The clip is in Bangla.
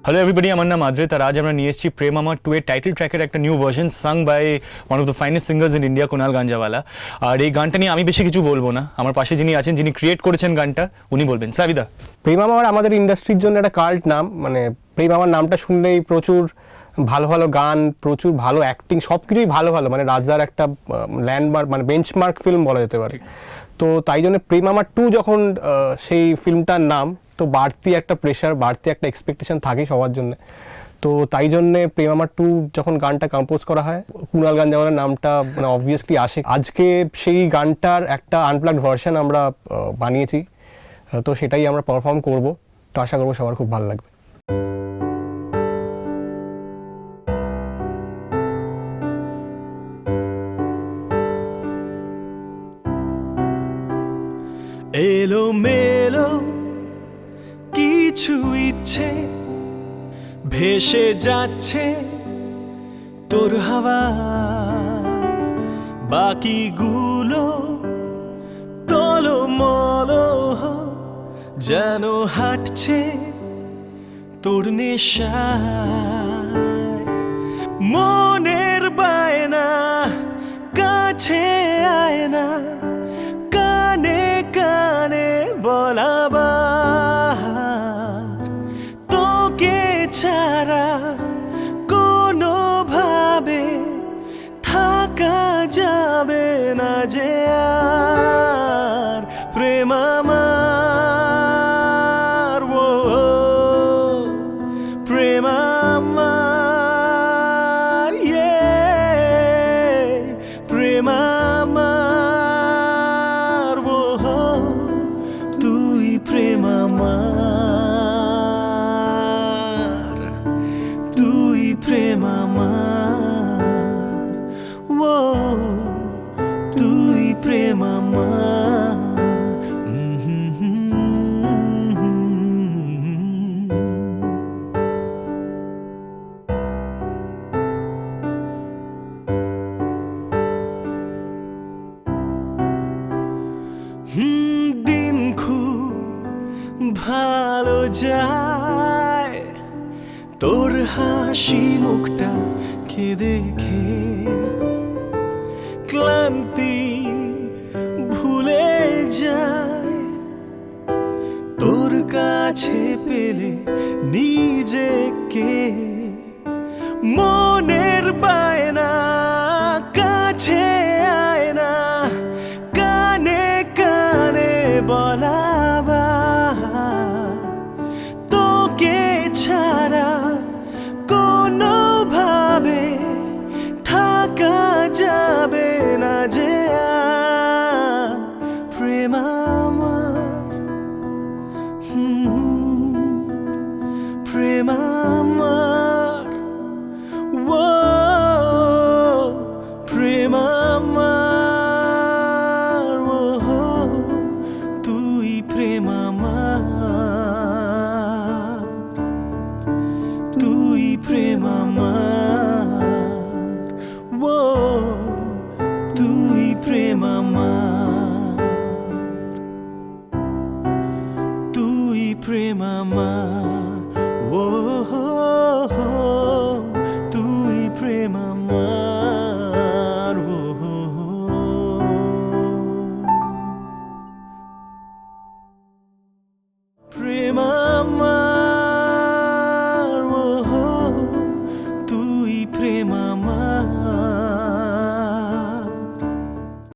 Hello everybody, আমার নাম আদ্রিত আর আজ আমরা নিয়ে এসেছি প্রেম আমার 2 এর টাইটেল ট্র্যাকের একটা new version sung by one of the finest singers in India Kunal Ganjawala. আর এই গানটা নিয়ে আমি বেশি কিছু বলবো না, আমার পাশে যিনি আছেন, যিনি ক্রিয়েট করেছেন গানটা, উনি বলবেন। সাবিদা। প্রেম আমার আমাদের ইন্ডাস্ট্রির জন্য একটা কাল্ট নাম, মানে প্রেম আমার নামটা শুনলেই প্রচুর ভালো ভালো গান, প্রচুর ভালো অ্যাক্টিং, সব কিছুই ভালো ভালো, মানে রাজার একটা ল্যান্ডমার্ক, মানে বেঞ্চমার্ক ফিল্ম বলা যেতে পারে। তো তাই জন্য প্রেম আমার 2 যখন সেই ফিল্মটার নাম, তো বাড়তি একটা প্রেশার, বাড়তি একটা এক্সপেকটেশন থাকে সবার জন্য। তো তাই জন্যে প্রেম আমার 2 যখন গানটা কম্পোজ করা হয়, কুনাল গাঞ্জাওয়ালার নামটা মানে অবভিয়াসলি আসে। আজকে সেই গানটার একটা আনপ্লাগড ভার্সন আমরা বানিয়েছি, তো সেটাই আমরা পারফর্ম করব। তো আশা করবো সবার খুব ভালো লাগবে। এলো মেলো কিছু ইচ্ছে ভেসে যাচ্ছে তোর হাওয়া, বাকিগুলো টলমলো যেন হাঁটছে তোর নেশায়। মনের বায়না কাছে আয় না, কানে কানে বলাবার তোকে ছাড়া কোনোভাবে থাকা যাবে না যে আর। প্রেম আমার, ও প্রেম আমার, প্রেম আমার, তুই প্রেম আমার, তুই প্রেম আমার, ও তুই প্রেম আমার। দিন খুব ভালো যায় তোর হাসি মুখটা কে দেখে, ক্লান্তি ভুলে যায় তোর কাছে পেলে নিজেকে। মনের বায়না কাছে আয় না, কানে কানে বলাবার তোকে ছাড়া কোনোভাবে থাকা যাবে না যে আর। প্রেম আমার, প্রেম আমার, ও প্রেম আমার, ও তুই প্রেম আমার, তুই প্রেম আমার, ও তুই প্রেম আমার, তুই প্রেম আমার, ও তুই প্রেম আমার, ও প্রেম আমার, ও তুই প্রেম আমার।